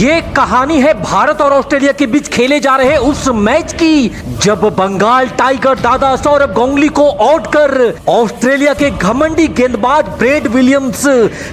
ये कहानी है भारत और ऑस्ट्रेलिया के बीच खेले जा रहे उस मैच की जब बंगाल टाइगर दादा सौरभ गांगुली को आउट कर ऑस्ट्रेलिया के घमंडी गेंदबाज ब्रेड विलियम्स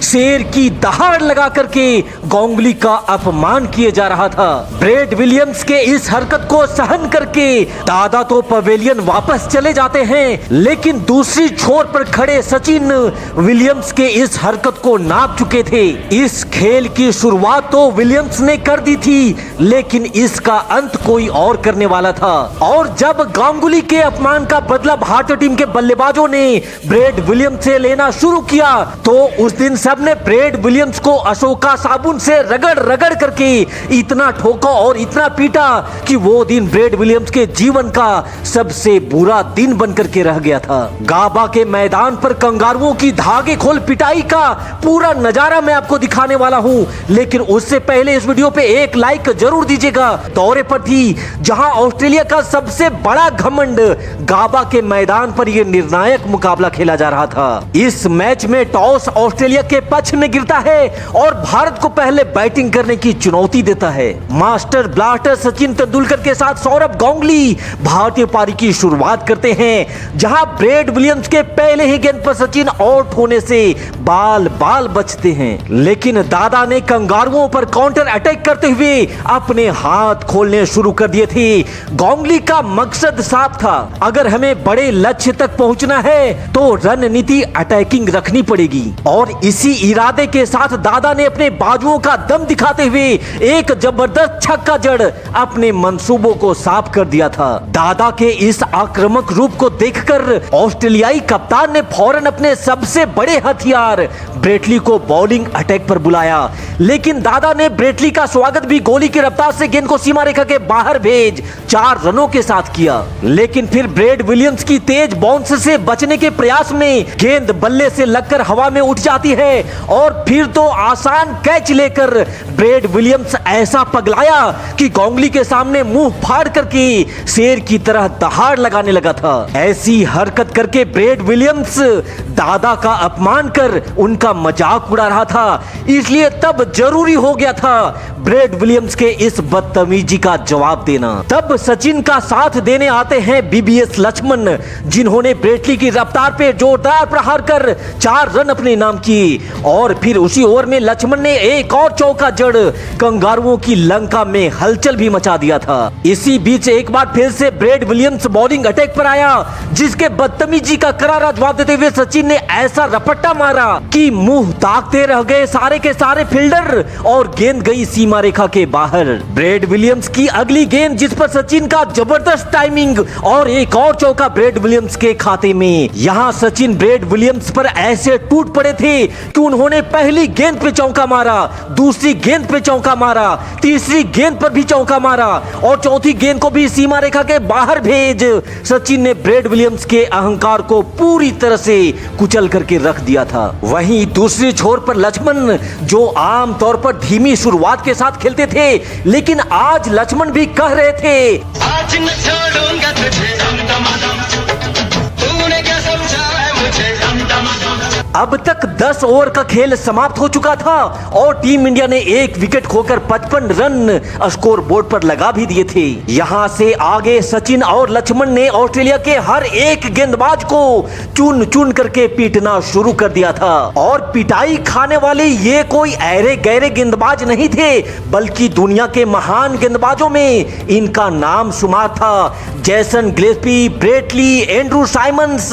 शेर की दहाड़ लगा करके गांगुली का अपमान किए जा रहा था। ब्रेड विलियम्स के इस हरकत को सहन करके दादा तो पवेलियन वापस चले जाते हैं, लेकिन दूसरी छोर पर खड़े सचिन विलियम्स के इस हरकत को नाप चुके थे। इस खेल की शुरुआत तो विलियम्स ने कर दी थी, लेकिन इसका अंत कोई और करने वाला था। और जब गांगुली के अपमान का बदला भारतीय टीम के बल्लेबाजों ने ब्रेड विलियम्स से लेना शुरू किया तो उस दिन सबने ब्रेड विलियम्स को अशोका साबुन से रगड़ रगड़ करके इतना ठोका और इतना पीटा कि वो दिन ब्रेड विलियम्स के जीवन का सबसे बुरा दिन बनकर के रह गया था। गाबा के मैदान पर कंगारुओं की धागे खोल पिटाई का पूरा नजारा मैं आपको दिखाने वाला हूं, लेकिन उससे पहले इस वीडियो पे एक लाइक जरूर दीजिएगा। दौरे पर थी जहां ऑस्ट्रेलिया का सबसे बड़ा घमंड गाबा के मैदान पर यह निर्णायक मुकाबला खेला जा रहा था। इस मैच में टॉस ऑस्ट्रेलिया के पक्ष में गिरता है और भारत को पहले बैटिंग करने की चुनौती देता है। मास्टर ब्लास्टर सचिन तेंदुलकर के साथ सौरभ गांगुली भारतीय पारी की शुरुआत करते हैं, जहां ब्रेड विलियम्स के पहले ही गेंद पर सचिन आउट होने से बाल बाल बचते हैं, लेकिन दादा ने कंगारुओं पर काउंटर अटैक करते हुए अपने हाथ खोलने शुरू कर दिए थे। गांगुली का मकसद साफ था, अगर हमें बड़े लक्ष्य तक पहुंचना है तो रणनीति अटैकिंग रखनी पड़ेगी, और इसी इरादे के साथ दादा ने अपने बाजुओं का दम दिखाते हुए एक जबरदस्त छक्का जड़ अपने मंसूबों को साफ कर दिया था। दादा के इस आक्रामक रूप को देखकर ऑस्ट्रेलियाई कप्तान ने फौरन अपने सबसे बड़े हथियार ब्रेटली को बॉलिंग अटैक पर बुलाया, लेकिन दादा ने ब्रेटली का स्वागत भी गोली की रफ्तार से गेंद को सीमा रेखा के बाहर भेज 4 रनों के साथ किया। लेकिन फिर ब्रेड विलियम्स की तेज बाउंस से बचने के प्रयास में गेंद बल्ले से लगकर हवा में उठ जाती है और फिर तो आसान कैच लेकर ब्रेड विलियम्स ऐसा पगलाया कि गांगुली के सामने मुंह फाड़ करके शेर की तरह दहाड़ लगाने लगा था। ऐसी हरकत करके ब्रेड विलियम्स दादा का अपमान कर उनका मजाक उड़ा रहा था, इसलिए तब जरूरी हो गया था ब्रेड विलियम्स के इस बदतमीजी का जवाब देना। तब सचिन का साथ देने आते हैं बीबीएस लक्ष्मण, जिन्होंने ब्रेटली की रफ्तार पे जोरदार प्रहार कर 4 रन अपने नाम किए, और फिर उसी ओवर में लक्ष्मण ने एक और चौका जड़ कंगारुओं की लंका में हलचल भी मचा दिया था। इसी बीच एक बार फिर से ब्रेड विलियम्स बॉलिंग अटैक पर आया, जिसके बदतमीजी का करारा जवाब देते हुए सचिन ने ऐसा रपट्टा मारा कि मुंह ताकते रह गए सारे के सारे फील्डर और गेंद गई सीमा रेखा के बाहर। ब्रेड विलियम्स की अगली गेंद जिस पर सचिन का जबरदस्त टाइमिंग और एक और चौका ब्रेड विलियम्स के खाते में। यहाँ सचिन ब्रेड विलियम्स पर ऐसे टूट पड़े थे कि उन्होंने पहली गेंद पे चौका मारा, दूसरी गेंद पे चौका मारा, तीसरी गेंद पर भी चौका मारा और चौथी गेंद को भी सीमा रेखा के बाहर भेज सचिन ने ब्रेड विलियम्स के अहंकार को पूरी तरह से कुचल करके रख दिया था। वहीं दूसरी छोर पर लक्ष्मण, जो आम तौर पर धीमी शुरुआत के साथ खेलते थे, लेकिन आज लक्ष्मण भी कह रहे थे, आज न छोड़ूंगा तुझे तूने क्या समझा है मुझे। अब तक 10 ओवर का खेल समाप्त हो चुका था और टीम इंडिया ने 1 विकेट खोकर 55 रन स्कोर बोर्ड पर लगा भी दिए थे। यहां से आगे सचिन और लक्ष्मण ने ऑस्ट्रेलिया के हर एक गेंदबाज को चुन चुन करके पीटना शुरू कर दिया था, और पिटाई खाने वाले ये कोई ऐरे गहरे गेंदबाज नहीं थे, बल्कि दुनिया के महान गेंदबाजों में इनका नाम शुमार था। Jason Gillespie, Brett Lee, Andrew Symonds,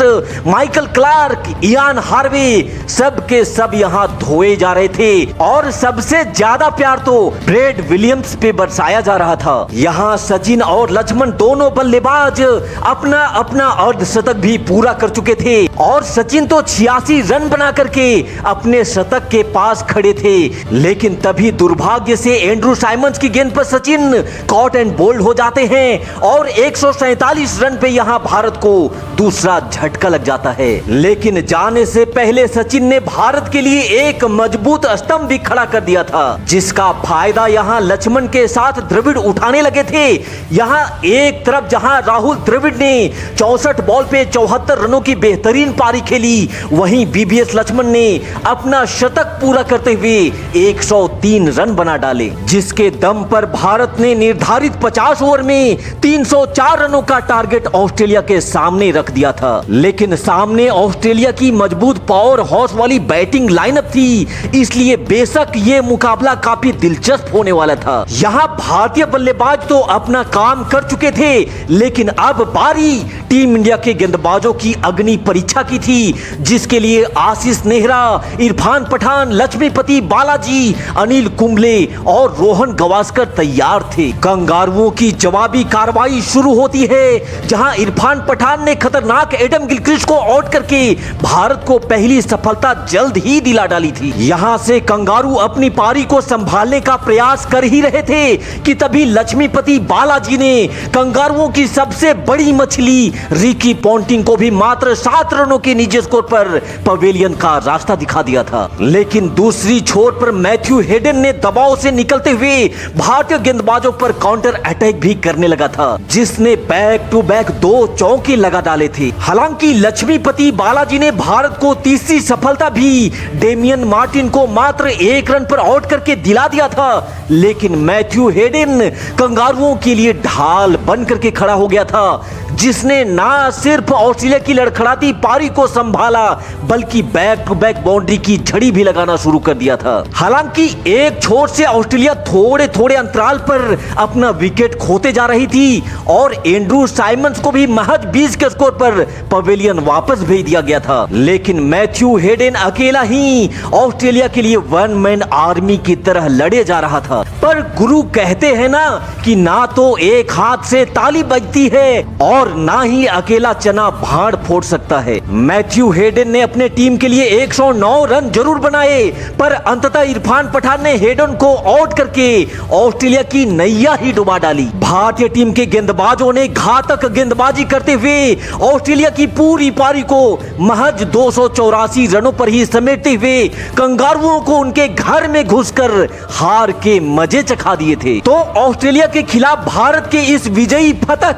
Michael Clarke, Ian Harvey, सब के सब यहाँ धोए जा रहे थे, और सबसे ज्यादा प्यार तो ब्रेड विलियम्स पे बरसाया जा रहा था। यहाँ सचिन और लक्ष्मण दोनों बल्लेबाज अपना अपना अर्धशतक भी पूरा कर चुके थे, और सचिन तो 86 रन बना करके अपने शतक के पास खड़े थे, लेकिन तभी दुर्भाग्य से एंड्रू साइमंस की गेंद पर सचिन कॉट एंड बोल्ड हो जाते हैं और 147 रन पे यहाँ भारत को दूसरा झटका लग जाता है। लेकिन जाने से पहले पहले सचिन ने भारत के लिए एक मजबूत स्तंभ भी खड़ा कर दिया था, जिसका फायदा यहाँ लक्ष्मण के साथ द्रविड़ उठाने लगे थे। यहाँ एक तरफ जहाँ राहुल द्रविड़ ने 64 बॉल पे 74 रनों की बेहतरीन पारी खेली, वहीं बीबीएस लक्ष्मण ने अपना शतक पूरा करते हुए 103 रन बना डाले, जिसके दम पर भारत ने निर्धारित 50 ओवर में 304 रनों का टारगेट ऑस्ट्रेलिया के सामने रख दिया था। लेकिन सामने ऑस्ट्रेलिया की मजबूत पावर हाउस वाली बैटिंग लाइनअप थी, इसलिए बेशक ये मुकाबला काफी दिलचस्प होने वाला था। यहाँ भारतीय बल्लेबाज तो अपना काम कर चुके थे, लेकिन अब बारी टीम इंडिया के गेंदबाजों की अग्नि परीक्षा की थी, जिसके लिए आशीष नेहरा, इरफान पठान, लक्ष्मीपति बालाजी, अनिल कुंबले और रोहन गवास्कर तैयार थे। कंगारुओं की जवाबी कार्रवाई शुरू होती है, जहां इरफान पठान ने खतरनाक एडम गिलक्रिस्ट को आउट करके भारत को पहली सफलता जल्द ही दिला डाली थी। यहां से कंगारू अपनी पारी को संभालने का प्रयास कर ही रहे थे कि तभी लक्ष्मीपति बालाजी ने कंगारुओं की सबसे बड़ी मछली रिकी पॉन्टिंग को भी मात्र 7 रनों के निजी स्कोर पर पवेलियन का रास्ता दिखा दिया था। लेकिन दूसरी छोर पर मैथ्यू हेडन ने दबाव से निकलते हुए भारतीय गेंदबाजों पर काउंटर अटैक भी करने लगा था, जिसने बैक टू बैक 2 चौके लगा डाले थे। हालांकि लक्ष्मीपति बालाजी ने भारत को तीसरी सफलता भी डेमियन मार्टिन को मात्र 1 रन पर आउट करके दिला दिया था, लेकिन मैथ्यू हेडन कंगारुओं के लिए ढाल बन करके खड़ा हो गया था, जिसने ना सिर्फ ऑस्ट्रेलिया की लड़खड़ाती पारी को संभाला, बल्कि बैक टू बैक बाउंड्री की झड़ी भी लगाना शुरू कर दिया था। हालांकि एक छोर से ऑस्ट्रेलिया थोड़े थोड़े अंतराल पर अपना विकेट खोते जा रही थी और एंड्रू साइमंस को भी महज 20 के स्कोर पर पवेलियन वापस भेज दिया गया था। लेकिन मैथ्यू हेडन अकेला ही ऑस्ट्रेलिया के लिए वन मैन आर्मी की तरह लड़े जा रहा था। पर गुरु कहते हैं ना कि ना तो एक हाथ से ताली बजती है और ना ही अकेला चना भाड़ फोड़ सकता है। मैथ्यू हेडन ने अपने टीम के लिए 109 रन जरूर बनाए, पर अंततः इरफान पठान ने हेडन को आउट करके ऑस्ट्रेलिया की नैया ही डुबा डाली। भारतीय टीम के गेंदबाजों ने घातक गेंदबाजी करते हुए ऑस्ट्रेलिया की पूरी पारी को महज 284 रनों पर ही समेटते हुए कंगारुओं को उनके घर में घुसकर हार के मजे चखा दिए थे। तो ऑस्ट्रेलिया के खिलाफ भारत के इस विजयी फतह